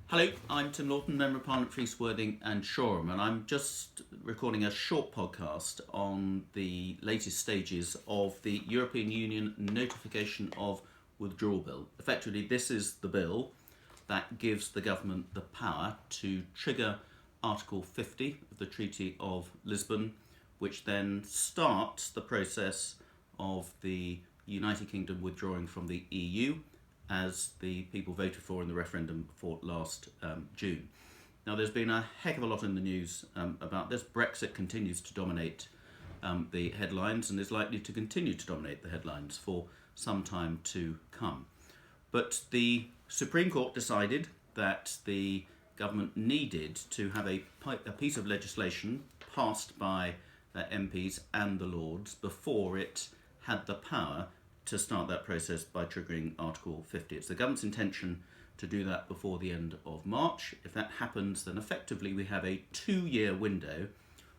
Hello, I'm Tim Loughton, Member of Parliament for East Worthing and Shoreham, and I'm just recording a short podcast on the latest stages of the European Union notification of Withdrawal Bill. Effectively, this is the bill that gives the government the power to trigger Article 50 of the Treaty of Lisbon, which then starts the process of the United Kingdom withdrawing from the EU, as the people voted for in the referendum for last June. Now, there's been a heck of a lot in the news about this. Brexit continues to dominate the headlines and is likely to continue to dominate the headlines for some time to come. But the Supreme Court decided that the government needed to have a piece of legislation passed by MPs and the Lords before it had the power to start that process by triggering Article 50. It's the government's intention to do that before the end of March. If that happens, then effectively we have a 2-year window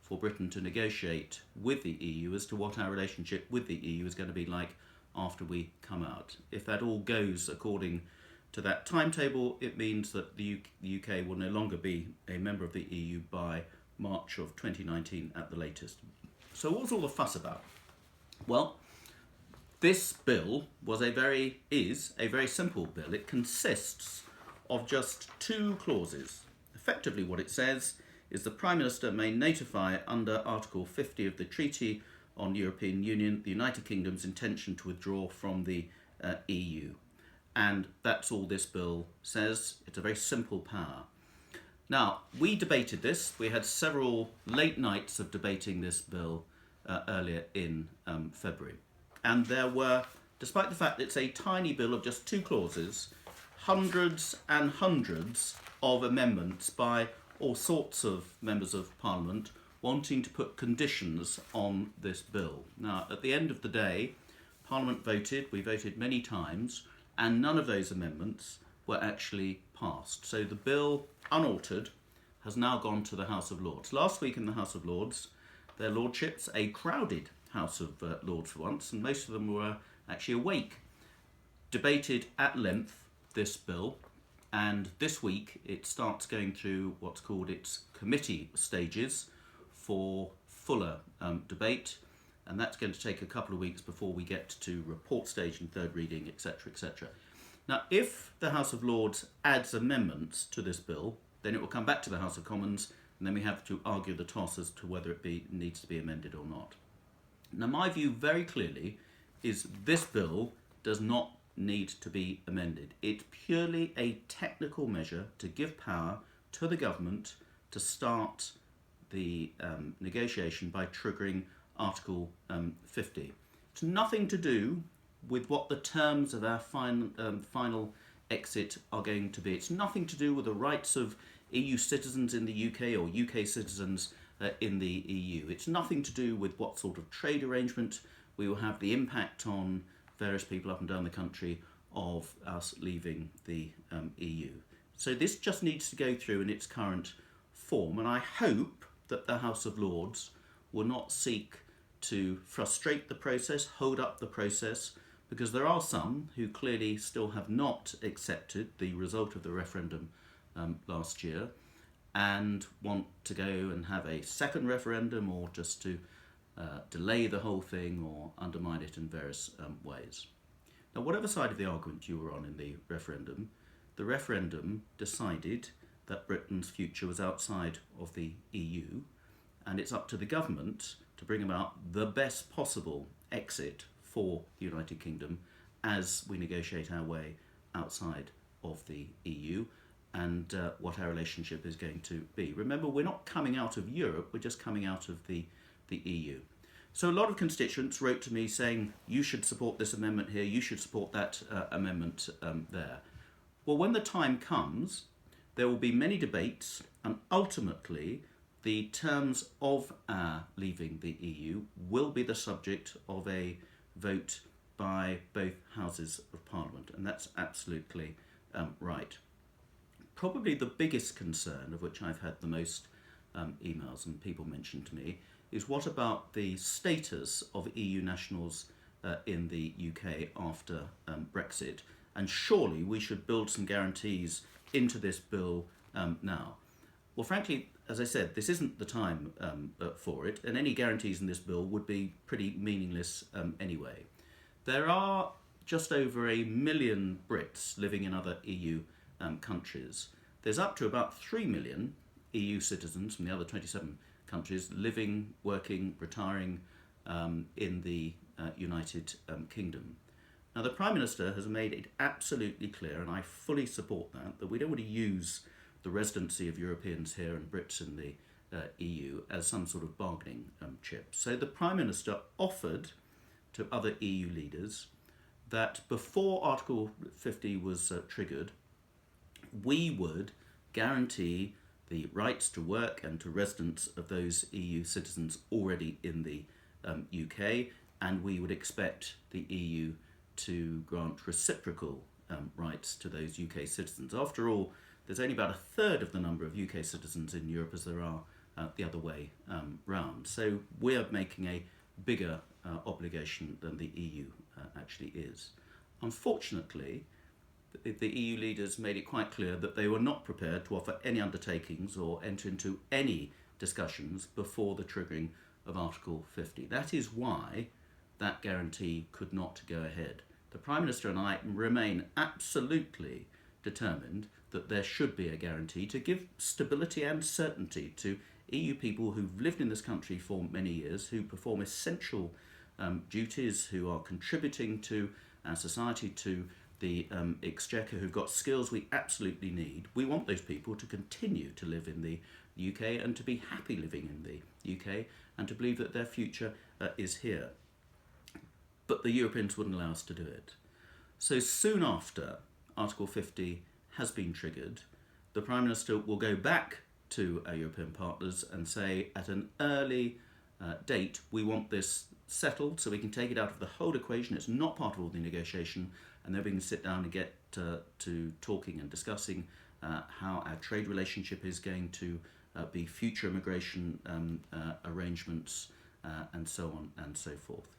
for Britain to negotiate with the EU as to what our relationship with the EU is going to be like after we come out. If that all goes according to that timetable, it means that the UK will no longer be a member of the EU by March of 2019 at the latest. So what's all the fuss about? Well, this bill is a very simple bill. It consists of just 2 clauses. Effectively what it says is the Prime Minister may notify under Article 50 of the Treaty on European Union the United Kingdom's intention to withdraw from the EU. And that's all this bill says. It's a very simple power. Now, we debated this. We had several late nights of debating this bill earlier in February. And there were, despite the fact that it's a tiny bill of just 2 clauses, hundreds and hundreds of amendments by all sorts of members of Parliament wanting to put conditions on this bill. Now, at the end of the day, Parliament voted, we voted many times, and none of those amendments were actually passed. So the bill, unaltered, has now gone to the House of Lords. Last week in the House of Lords, their lordships, a crowded House of Lords for once, and most of them were actually awake, debated at length this bill, and this week it starts going through what's called its committee stages for fuller debate, and that's going to take a couple of weeks before we get to report stage and third reading, etc., etc. Now, if the House of Lords adds amendments to this bill, then it will come back to the House of Commons, and then we have to argue the toss as to whether it needs to be amended or not. Now, my view very clearly is this bill does not need to be amended. It's purely a technical measure to give power to the government to start the negotiation by triggering Article 50. It's nothing to do with what the terms of our final exit are going to be. It's nothing to do with the rights of EU citizens in the UK or UK citizens in the EU. It's nothing to do with what sort of trade arrangement we will have, the impact on various people up and down the country of us leaving the EU. So this just needs to go through in its current form, and I hope that the House of Lords will not seek to frustrate the process, hold up the process, because there are some who clearly still have not accepted the result of the referendum last year, and want to go and have a second referendum or just to delay the whole thing or undermine it in various ways. Now, whatever side of the argument you were on in the referendum decided that Britain's future was outside of the EU, and it's up to the government to bring about the best possible exit for the United Kingdom as we negotiate our way outside of the EU, and what our relationship is going to be. Remember, we're not coming out of Europe, we're just coming out of the EU. So a lot of constituents wrote to me saying, you should support this amendment here, you should support that amendment there. Well, when the time comes, there will be many debates, and ultimately the terms of our leaving the EU will be the subject of a vote by both houses of Parliament, and that's absolutely right. Probably the biggest concern, of which I've had the most emails and people mentioned to me, is what about the status of EU nationals in the UK after Brexit? And surely we should build some guarantees into this bill now? Well, frankly, as I said, this isn't the time for it, and any guarantees in this bill would be pretty meaningless anyway. There are just over 1 million Brits living in other EU countries. There's up to about 3 million EU citizens from the other 27 countries living, working, retiring in the United Kingdom. Now, the Prime Minister has made it absolutely clear, and I fully support that we don't want to use the residency of Europeans here and Brits in the EU as some sort of bargaining chip. So the Prime Minister offered to other EU leaders that before Article 50 was triggered, we would guarantee the rights to work and to residence of those EU citizens already in the UK, and we would expect the EU to grant reciprocal rights to those UK citizens. After all, there's only about a third of the number of UK citizens in Europe as there are the other way round. So we're making a bigger obligation than the EU actually is. Unfortunately, the EU leaders made it quite clear that they were not prepared to offer any undertakings or enter into any discussions before the triggering of Article 50. That is why that guarantee could not go ahead. The Prime Minister and I remain absolutely determined that there should be a guarantee to give stability and certainty to EU people who've lived in this country for many years, who perform essential duties, who are contributing to our society, to the exchequer, who've got skills we absolutely need. We want those people to continue to live in the UK and to be happy living in the UK and to believe that their future is here. But the Europeans wouldn't allow us to do it. So soon after Article 50 has been triggered, the Prime Minister will go back to our European partners and say at an early date, we want this settled so we can take it out of the whole equation. It's not part of all the negotiation, and then we can sit down and get to talking and discussing how our trade relationship is going to be, future immigration arrangements, and so on and so forth.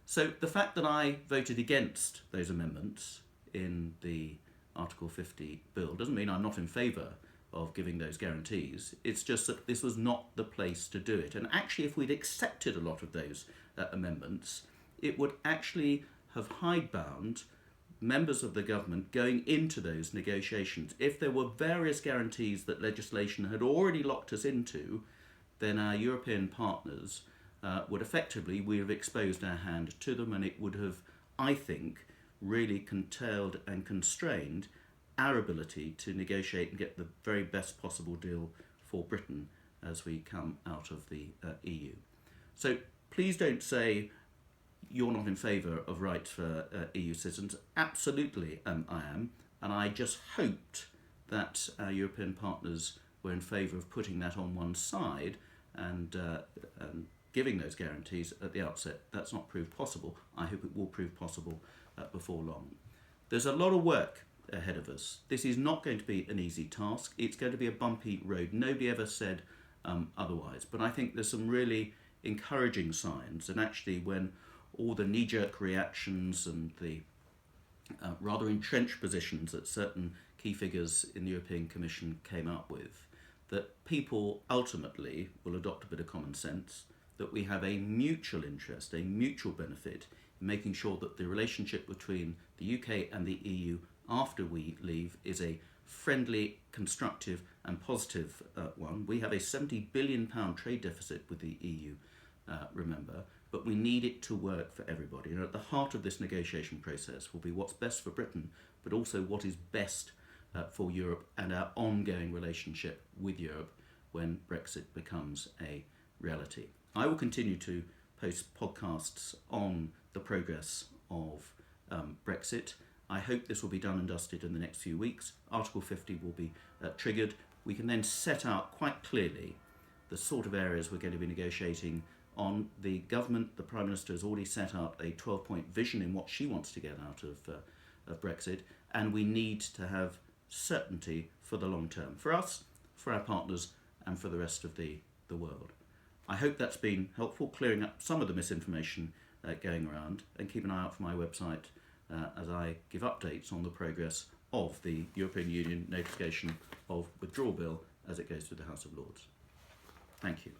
So the fact that I voted against those amendments in the Article 50 bill doesn't mean I'm not in favour of giving those guarantees. It's just that this was not the place to do it. And actually, if we'd accepted a lot of those amendments, it would actually have hidebound members of the government going into those negotiations. If there were various guarantees that legislation had already locked us into, then our European partners would effectively, we have exposed our hand to them, and it would have, I think, really curtailed and constrained our ability to negotiate and get the very best possible deal for Britain as we come out of the EU. So please don't say you're not in favour of rights for EU citizens. Absolutely I am, and I just hoped that our European partners were in favour of putting that on one side and giving those guarantees at the outset. That's not proved possible. I hope it will prove possible before long. There's a lot of work ahead of us. This is not going to be an easy task. It's going to be a bumpy road. Nobody ever said otherwise. But I think there's some really encouraging signs. And actually, when all the knee-jerk reactions and the rather entrenched positions that certain key figures in the European Commission came up with, that people ultimately will adopt a bit of common sense, that we have a mutual interest, a mutual benefit in making sure that the relationship between the UK and the EU after we leave is a friendly, constructive and positive one. We have a £70 billion trade deficit with the EU, remember, but we need it to work for everybody. And at the heart of this negotiation process will be what's best for Britain, but also what is best for Europe and our ongoing relationship with Europe when Brexit becomes a reality. I will continue to post podcasts on the progress of Brexit. I hope this will be done and dusted in the next few weeks. Article 50 will be triggered. We can then set out quite clearly the sort of areas we're going to be negotiating on. The government, the Prime Minister, has already set out a 12-point vision in what she wants to get out of Brexit, and we need to have certainty for the long term, for us, for our partners, and for the rest of the world. I hope that's been helpful, clearing up some of the misinformation going around, and keep an eye out for my website as I give updates on the progress of the European Union notification of Withdrawal Bill as it goes through the House of Lords. Thank you.